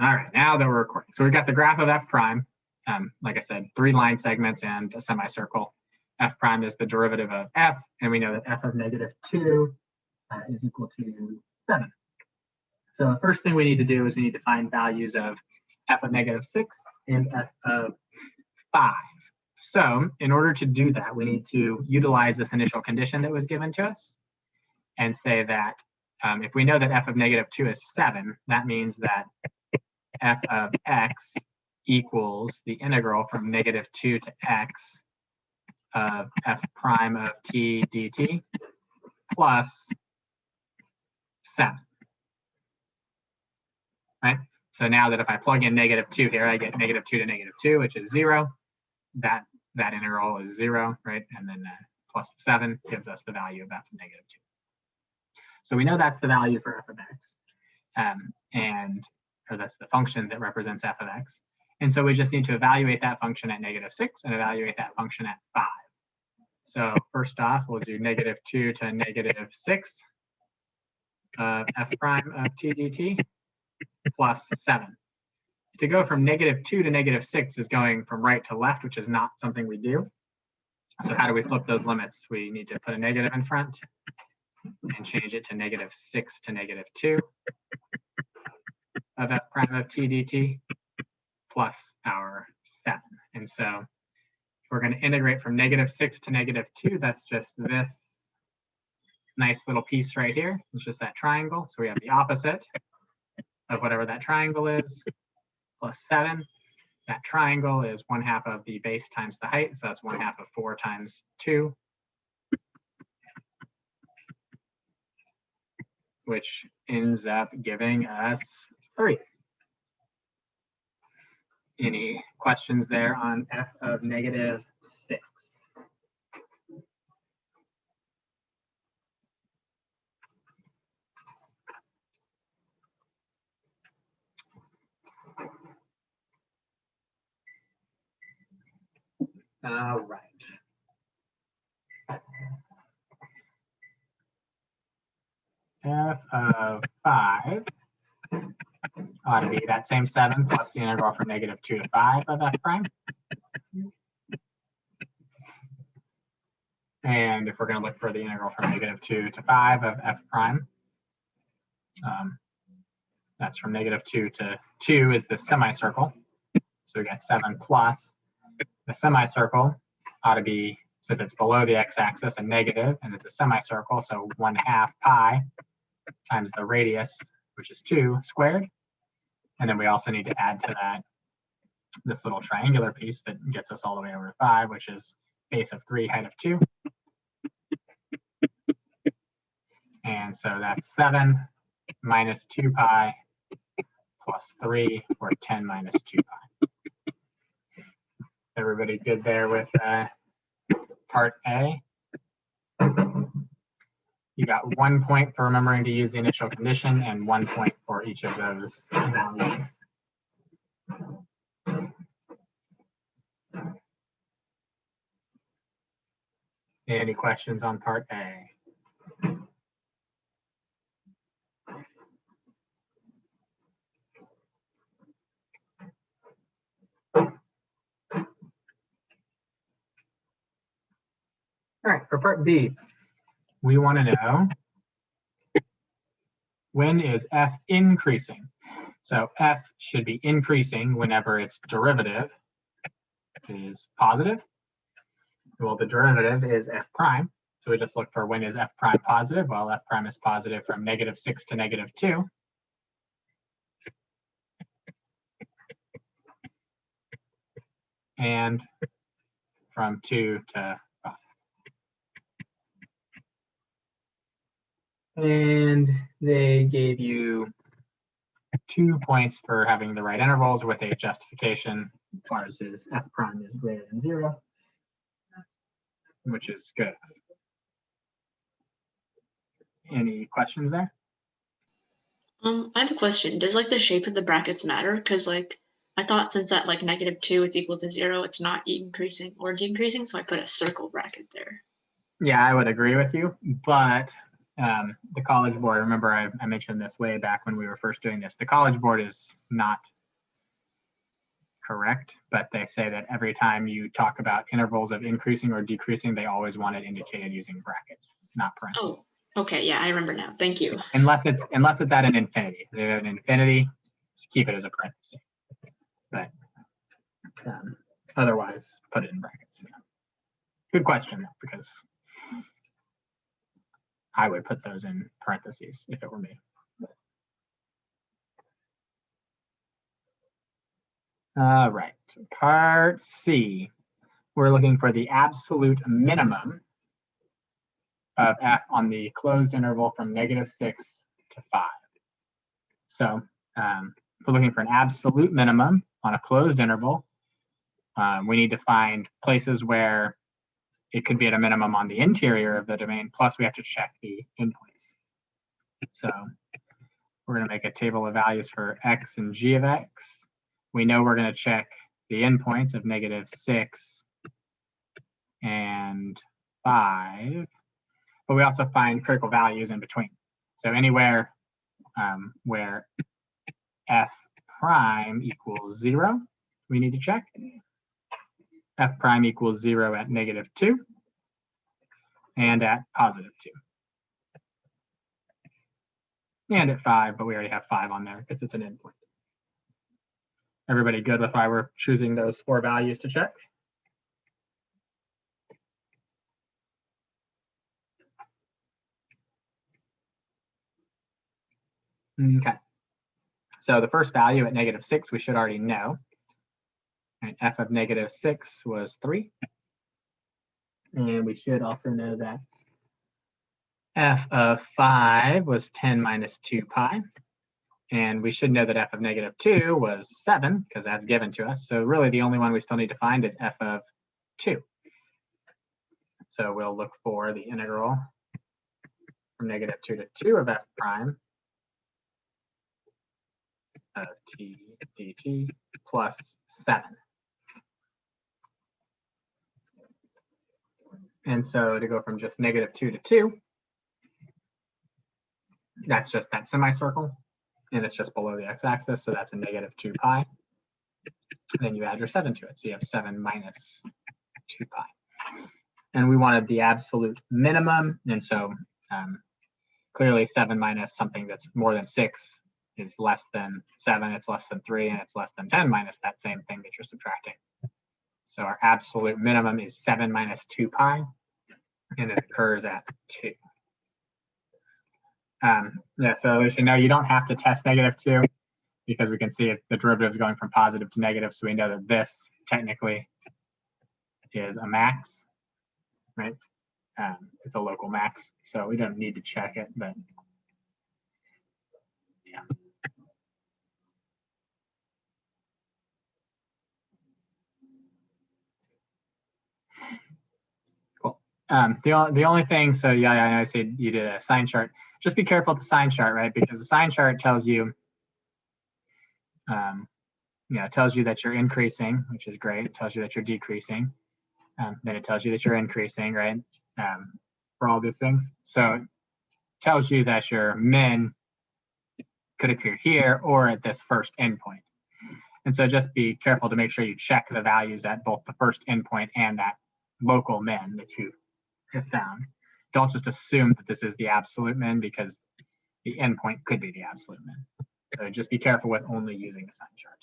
All right, now that we're recording. So we've got the graph of f prime. Like I said, 3 line segments and a semicircle. F prime is the derivative of f, and we know that f of -2 is equal to 7. So the first thing we need to do is we need to find values of f of -6 and f of 5. So in order to do that, we need to utilize this initial condition that was given to us and say that if we know that f of -2 is 7, that means that f of x equals the integral from -2 to x of f prime of t dt plus 7. Right? So now that if I plug in -2 here, I get -2 to -2, which is 0. That integral is 0, right? And then plus 7 gives us the value of f of -2. So we know that's the value for f of x, or that's the function that represents f of x. And so we just need to evaluate that function at -6 and evaluate that function at 5. So first off, we'll do -2 to -6 of f prime of t dt plus 7. To go from -2 to -6 is going from right to left, which is not something we do. So how do we flip those limits? We need to put a negative in front and change it to -6 to -2 of f prime of t dt plus our 7. And so if we're going to integrate from -6 to -2, that's just this nice little piece right here. It's just that triangle. So we have the opposite of whatever that triangle is, plus 7. That triangle is 1/2 of the base times the height. So that's 1/2 of 4 times 2, which ends up giving us 3. Any questions there on f of -6? All right. F of 5 ought to be that same 7 plus the integral from -2 to 5 of f prime. And if we're going to look for the integral from -2 to 5 of f prime, that's from -2 to 2 is the semicircle. So we got 7 plus the semicircle ought to be, so if it's below the x-axis, a negative, and it's a semicircle, so 1/2 pi times the radius, which is 2 squared. And then we also need to add to that this little triangular piece that gets us all the way over to 5, which is base of 3, height of 2. And so that's 7 minus 2 pi plus 3, or 10 minus 2 pi. Everybody good there with part A? You got 1 point for remembering to use the initial condition and 1 point for each of those values. Any questions on part A? All right, for part B, we want to know when is f increasing. So f should be increasing whenever its derivative is positive. Well, the derivative is f prime. So we just look for when is f prime positive. Well, f prime is positive from -6 to -2. And from 2 to 5. And they gave you 2 points for having the right intervals with a justification as far as his f prime is greater than 0, which is good. Any questions there? I have a question. Does like the shape of the brackets matter? Because like I thought since at like -2 it's equal to 0, it's not increasing or decreasing, so I put a circle bracket there. Yeah, I would agree with you, but the College Board, remember I mentioned this way back when we were first doing this, the College Board is not correct, but they say that every time you talk about intervals of increasing or decreasing, they always want it indicated using brackets, not parentheses. Oh, okay. Yeah, I remember now. Thank you. Unless it's at an infinity. If you have an infinity, just keep it as a parenthesis. But otherwise, put it in brackets. Yeah. Good question, because I would put those in parentheses if it were me. All right, part C. We're looking for the absolute minimum of f on the closed interval from -6 to 5. So if we're looking for an absolute minimum on a closed interval, we need to find places where it could be at a minimum on the interior of the domain, plus we have to check the endpoints. So we're going to make a table of values for x and g of x. We know we're going to check the endpoints of -6 and 5, but we also find critical values in between. So anywhere where f prime equals 0, we need to check. F prime equals 0 at -2 and at +2. And at 5, but we already have 5 on there because it's an endpoint. Everybody good with why we're choosing those 4 values to check? Okay. So the first value at -6, we should already know. And f of -6 was 3. And we should also know that f of 5 was 10 minus 2 pi. And we should know that f of -2 was 7, because that's given to us. So really the only one we still need to find is f of 2. So we'll look for the integral from -2 to 2 of f prime of t dt plus 7. And so to go from just -2 to 2, that's just that semicircle, and it's just below the x-axis, so that's a -2 pi. And then you add your 7 to it, so you have 7 minus 2 pi. And we wanted the absolute minimum, and so clearly 7 minus something that's more than 6 is less than 7, it's less than 3, and it's less than 10 minus that same thing that you're subtracting. So our absolute minimum is 7 minus 2 pi, and it occurs at 2. Yeah, so as you know, you don't have to test -2 because we can see the derivative is going from positive to negative, so we know that this technically is a max, right? It's a local max, so we don't need to check it, but yeah. Cool. The only thing, so yeah, I know I said you did a sign chart. Just be careful with the sign chart, right? Because the sign chart tells you, it tells you that you're increasing, which is great. It tells you that you're decreasing. Then it tells you that you're increasing, right? For all these things. So it tells you that your min could occur here or at this first endpoint. And so just be careful to make sure you check the values at both the first endpoint and that local min that you have found. Don't just assume that this is the absolute min, because the endpoint could be the absolute min. So just be careful with only using the sign chart.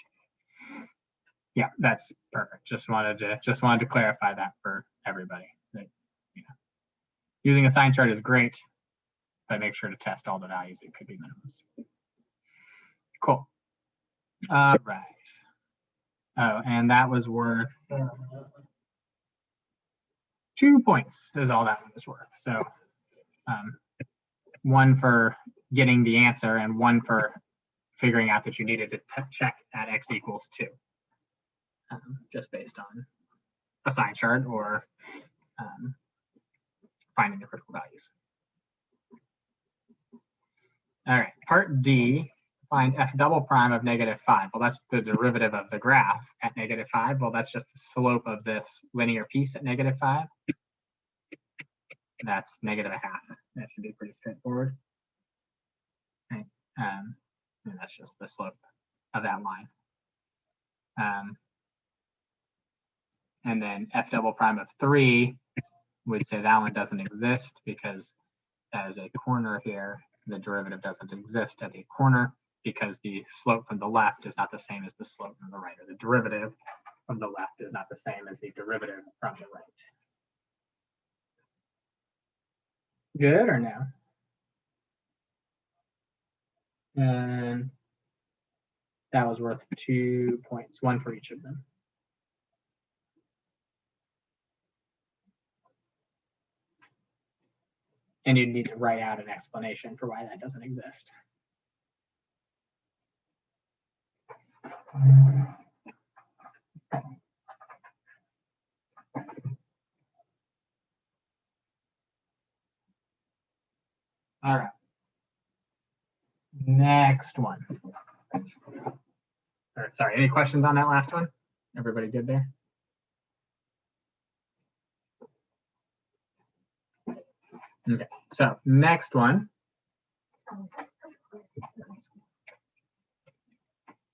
Yeah, that's perfect. Just wanted to clarify that for everybody. That, using a sign chart is great, but make sure to test all the values. It could be minimums. Cool. All right. Oh, and that was worth 2 points is all that one was worth. So 1 for getting the answer and 1 for figuring out that you needed to check at x equals 2, just based on a sign chart or finding the critical values. All right, part D, find f double prime of -5. Well, that's the derivative of the graph at -5. Well, that's just the slope of this linear piece at -5. That's -1/2. That should be pretty straightforward. Right. And that's just the slope of that line. And then f double prime of 3 would say that one doesn't exist because as a corner here, the derivative doesn't exist at a corner because the slope from the left is not the same as the slope from the right, or the derivative from the left is not the same as the derivative from the right. Good or no? And that was worth 2 points, one for each of them. And you need to write out an explanation for why that doesn't exist. All right. Next one. Or, sorry, any questions on that last one? Everybody good there? Okay, so next one.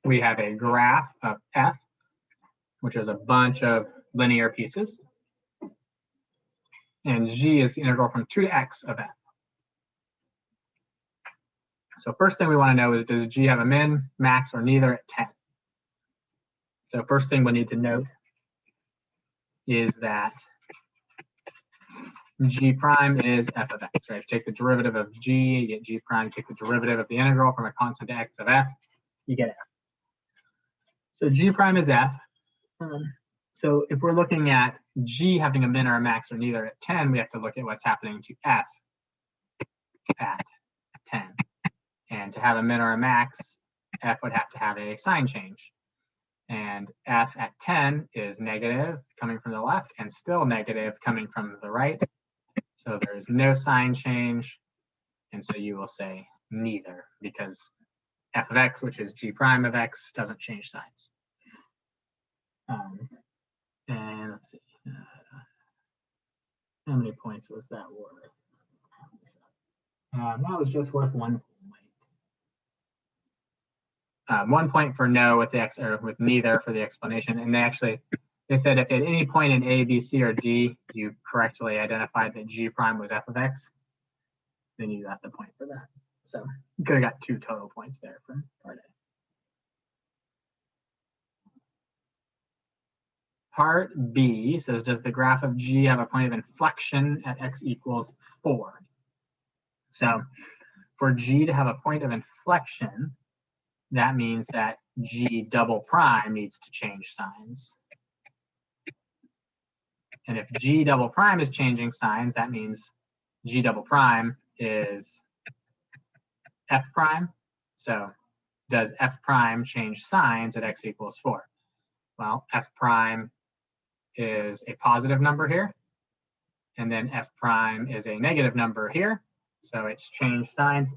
We have a graph of f, which is a bunch of linear pieces. And g is the integral from 2 to x of f. So first thing we want to know is, does g have a min, max, or neither at 10? So first thing we need to note is that g prime is f of x, right? If you take the derivative of g, you get g prime. Take the derivative of the integral from a constant to x of f, you get f. So g prime is f. So if we're looking at g having a min or a max or neither at 10, we have to look at what's happening to f at 10. And to have a min or a max, f would have to have a sign change. And f at 10 is negative coming from the left and still negative coming from the right. So there's no sign change. And so you will say neither, because f of x, which is g prime of x, doesn't change signs. And let's see, how many points was that worth? That was just worth 1 point. 1 point for no with the x, or with neither for the explanation. And they said if at any point in A, B, C, or D, you correctly identified that g prime was f of x, then you got the point for that. So you could have got 2 total points there for part A. Part B says, does the graph of g have a point of inflection at x equals 4? So for g to have a point of inflection, that means that g double prime needs to change signs. And if g double prime is changing signs, that means g double prime is f prime. So does f prime change signs at x equals 4? Well, f prime is a positive number here, and then f prime is a negative number here. So it's changed signs.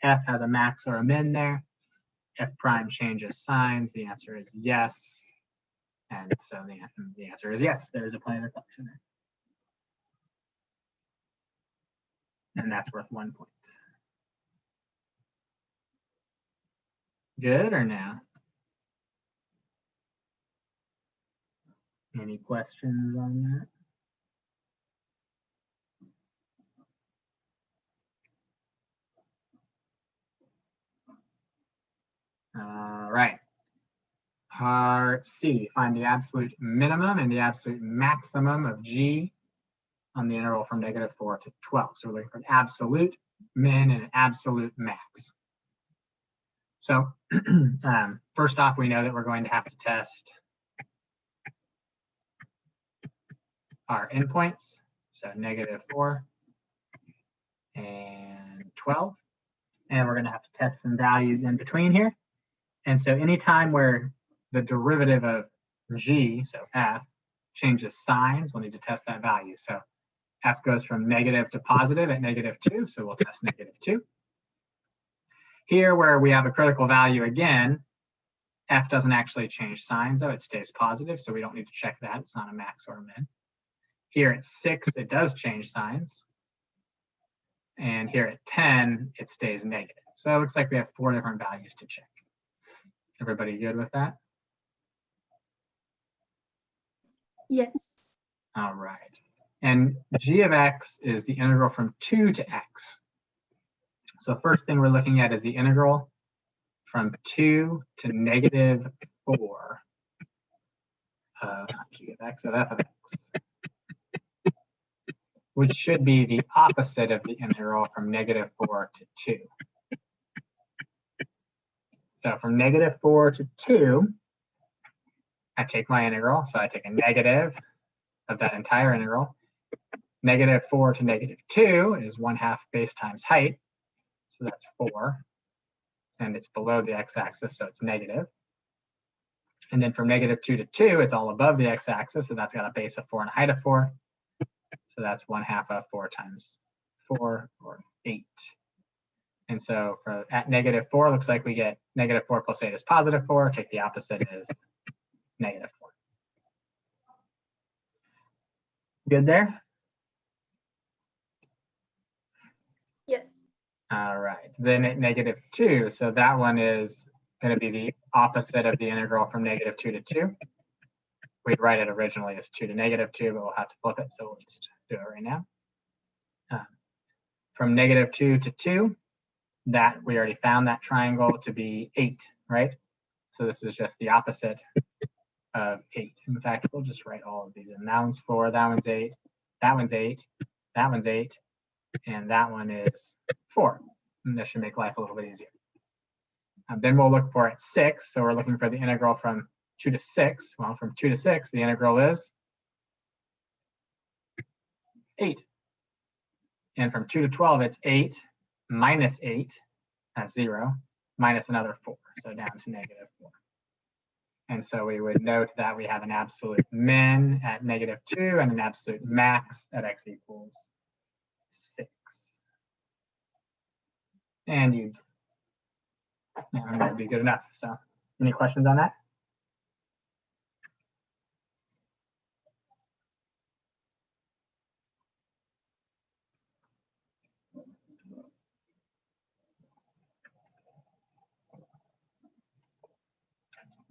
F has a max or a min there. F prime changes signs. The answer is yes. And so the answer is yes. There is a point of inflection there. And that's worth 1 point. Good or no? Any questions on that? All right. Part C, find the absolute minimum and the absolute maximum of g on the interval from -4 to 12. So we're looking for an absolute min and an absolute max. So first off, we know that we're going to have to test our endpoints. So -4 and 12. And we're going to have to test some values in between here. And so anytime where the derivative of g, so f, changes signs, we'll need to test that value. So f goes from negative to positive at -2, so we'll test -2. Here, where we have a critical value again, f doesn't actually change signs, though it stays positive, so we don't need to check that. It's not a max or a min. Here at 6, it does change signs. And here at 10, it stays negative. So it looks like we have 4 different values to check. Everybody good with that? Yes. All right. And g of x is the integral from 2 to x. So first thing we're looking at is the integral from 2 to negative 4 of g of x of f of x, which should be the opposite of the integral from negative 4 to 2. So from negative 4 to 2, I take my integral. So I take a negative of that entire integral. Negative 4 to negative 2 is 1/2 base times height. So that's 4. And it's below the x-axis, so it's negative. And then from negative 2 to 2, it's all above the x-axis. So that's got a base of 4 and a height of 4. So that's 1/2 of 4 times 4, or 8. And so for at negative 4, looks like we get negative 4 plus 8 is positive 4. Take the opposite is negative 4. Good there? Yes. All right. Then at negative 2, so that one is going to be the opposite of the integral from negative 2 to 2. We'd write it originally as 2 to negative 2, but we'll have to flip it, so we'll just do it right now. From negative 2 to 2, that we already found that triangle to be 8, right? So this is just the opposite of 8. In fact, we'll just write all of these in. That one's 4, that one's 8, that one's 8, that one's 8, and that one is 4. And this should make life a little bit easier. Then we'll look for at 6. So we're looking for the integral from 2 to 6. Well, from 2 to 6, the integral is 8. And from 2 to 12, it's 8 minus 8, that's 0, minus another 4. So down to negative 4. And so we would note that we have an absolute min at negative 2 and an absolute max at x equals 6. And that would be good enough. So any questions on that?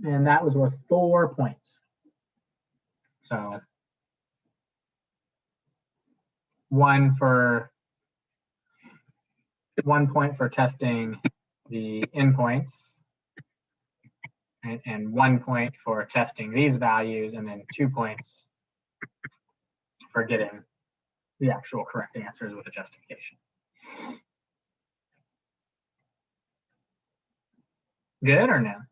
And that was worth 4 points. So 1 point for testing the endpoints, and 1 point for testing these values, and then 2 points for getting the actual correct answers with a justification. Good or no?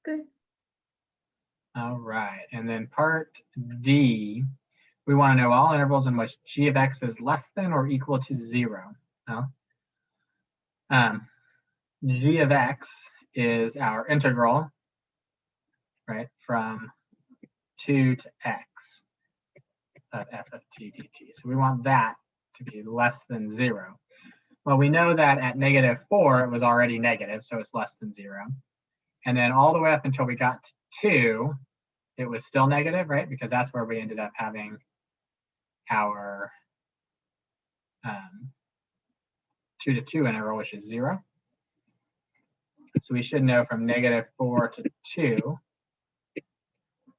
Good. All right, and then part D, we want to know all intervals in which g of x is less than or equal to 0. No? G of x is our integral, right, from 2 to x of f of t dt. So we want that to be less than 0. Well, we know that at negative 4, it was already negative, so it's less than 0. And then all the way up until we got to 2, it was still negative, right? Because that's where we ended up having our 2 to 2 integral, which is 0. So we should know from negative 4 to 2.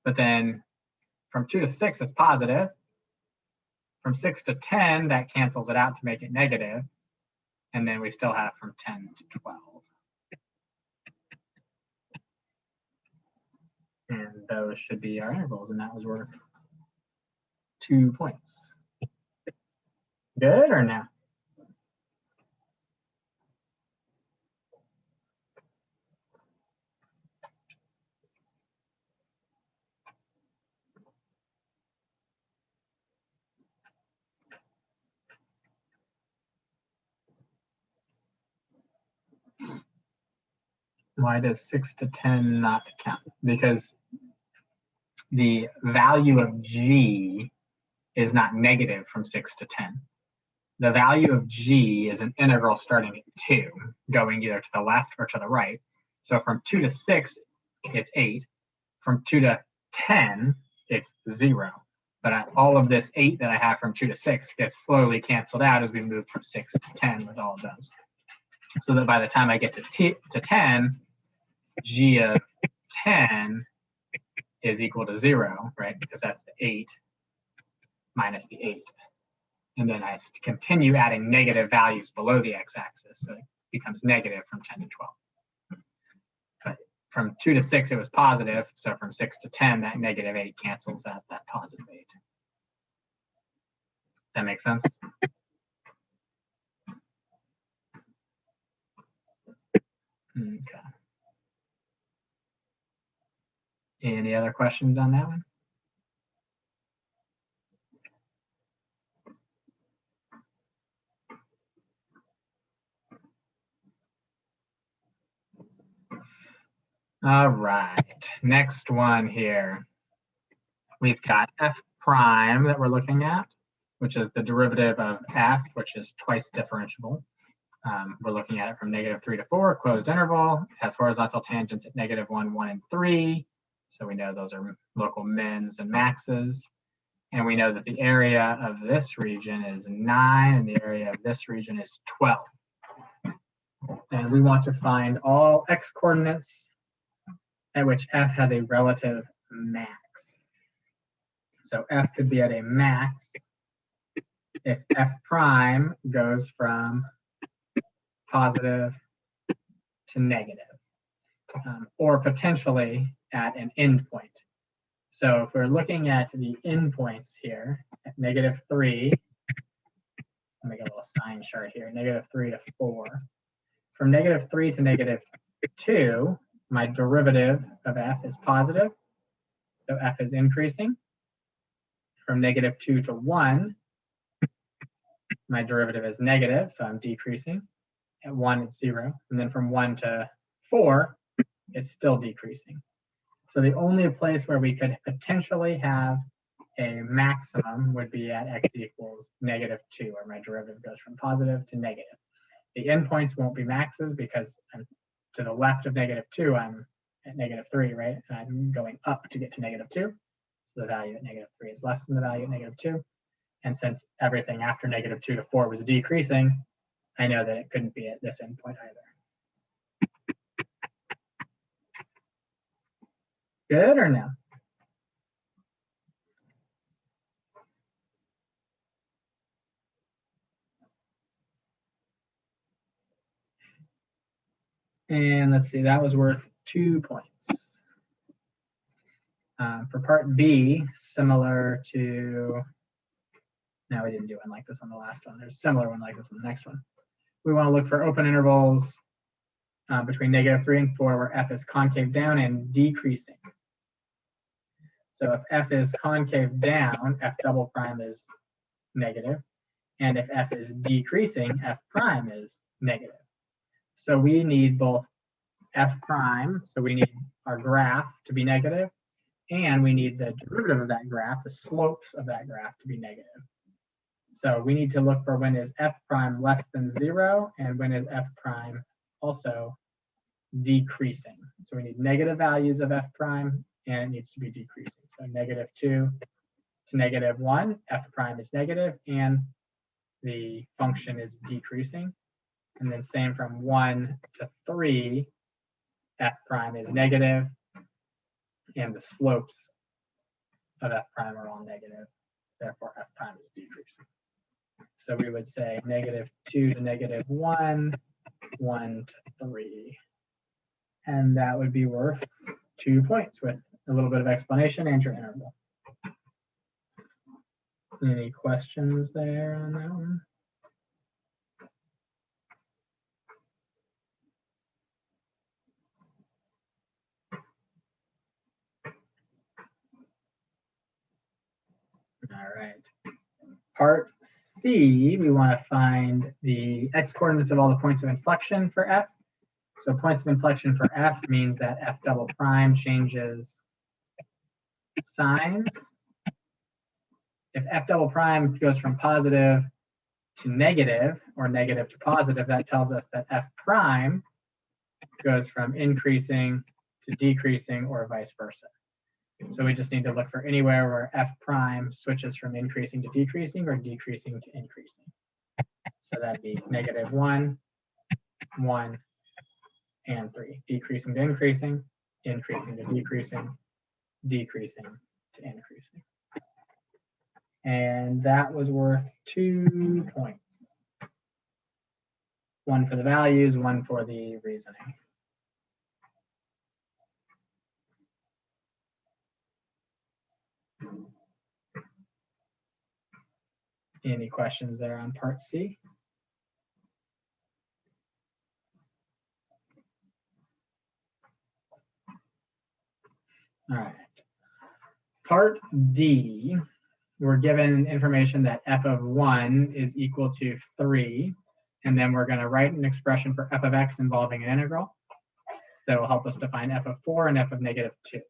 But then from 2 to 6, it's positive. From 6 to 10, that cancels it out to make it negative. And then we still have from 10 to 12. And those should be our intervals, and that was worth 2 points. Good or no? Why does 6 to 10 not count? Because the value of g is not negative from 6 to 10. The value of g is an integral starting at 2, going either to the left or to the right. So from 2 to 6, it's 8. From 2 to 10, it's 0. But all of this 8 that I have from 2 to 6 gets slowly canceled out as we move from 6 to 10 with all of those. So that by the time I get to 10, g of 10 is equal to 0, right? Because that's the 8 minus the 8. And then I have to continue adding negative values below the x-axis. So it becomes negative from 10 to 12. But from 2 to 6, it was positive. So from 6 to 10, that negative 8 cancels that positive 8. That makes sense? Okay. Any other questions on that one? All right, next one here. We've got f prime that we're looking at, which is the derivative of f, which is twice differentiable. We're looking at it from -3 to 4, closed interval. It has horizontal tangents at -1, 1, and 3. So we know those are local mins and maxes. And we know that the area of this region is 9, and the area of this region is 12. And we want to find all x coordinates at which f has a relative max. So f could be at a max if f prime goes from positive to negative, or potentially at an endpoint. So if we're looking at the endpoints here at -3, I'll make a little sign chart here, -3 to 4. From -3 to -2, my derivative of f is positive, so f is increasing. From -2 to 1, my derivative is negative, so I'm decreasing. At 1, it's 0. And then from 1 to 4, it's still decreasing. So the only place where we could potentially have a maximum would be at x equals -2, where my derivative goes from positive to negative. The endpoints won't be maxes because I'm to the left of -2, I'm at -3, right? And I'm going up to get to -2. So the value at -3 is less than the value at -2. And since everything after -2 to 4 was decreasing, I know that it couldn't be at this endpoint either. Good or no? And let's see, that was worth 2 points. For part B, similar to, no, we didn't do one like this on the last one. There's a similar one like this on the next one. We want to look for open intervals between -3 and 4 where f is concave down and decreasing. So if f is concave down, f double prime is negative. And if f is decreasing, f prime is negative. So we need both f prime, so we need our graph to be negative, and we need the derivative of that graph, the slopes of that graph, to be negative. So we need to look for when is f prime less than 0 and when is f prime also decreasing. So we need negative values of f prime and it needs to be decreasing. So -2 to -1, f prime is negative and the function is decreasing. And then same from 1 to 3, f prime is negative and the slopes of f prime are all negative. Therefore, f prime is decreasing. So we would say -2 to -1, 1 to 3. And that would be worth 2 points with a little bit of explanation and your interval. Any questions there on that one? All right. Part C, we want to find the x coordinates of all the points of inflection for f. So points of inflection for f means that f double prime changes signs. If f double prime goes from positive to negative or negative to positive, that tells us that f prime goes from increasing to decreasing or vice versa. So we just need to look for anywhere where f prime switches from increasing to decreasing or decreasing to increasing. So that'd be -1, 1, and 3. Decreasing to increasing, increasing to decreasing, decreasing to increasing. And that was worth 2 points. 1 for the values, 1 for the reasoning. Any questions there on part C? All right. Part D, we're given information that f of 1 is equal to 3, and then we're going to write an expression for f of x involving an integral that will help us to find f of 4 and f of negative 2.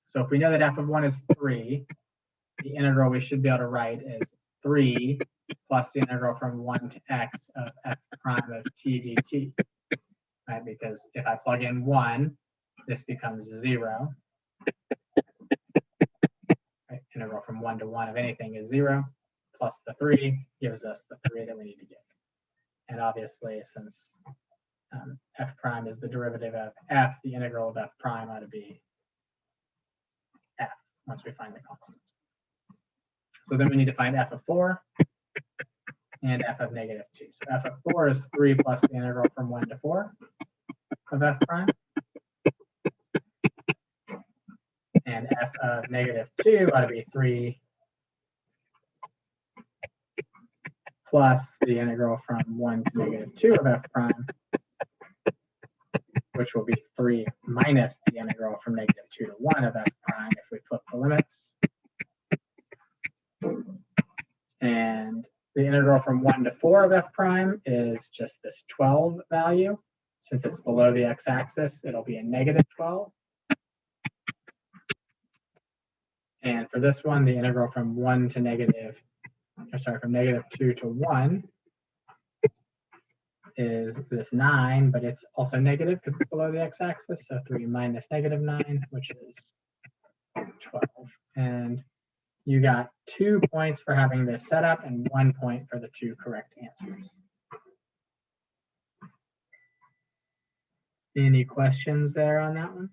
So if we know that f of 1 is 3, the integral we should be able to write is 3 plus the integral from 1 to x of f prime of t dt. Right? Because if I plug in 1, this becomes 0. Right? Integral from 1 to 1 of anything is 0, plus the 3 gives us the 3 that we need to get. And obviously, since f prime is the derivative of f, the integral of f prime ought to be f once we find the constant. So then we need to find f of 4 and f of negative 2. So f of 4 is 3 plus the integral from 1 to 4 of f prime. And f of negative 2 ought to be 3 plus the integral from 1 to negative 2 of f prime, which will be 3 minus the integral from negative 2 to 1 of f prime if we flip the limits. And the integral from 1 to 4 of f prime is just this 12 value. Since it's below the x-axis, it'll be a negative 12. And for this one, the integral from 1 to negative, from negative 2 to 1 is this 9, but it's also negative because it's below the x-axis. So 3 minus negative 9, which is 12. And you got 2 points for having this set up and 1 point for the 2 correct answers. Any questions there on that one?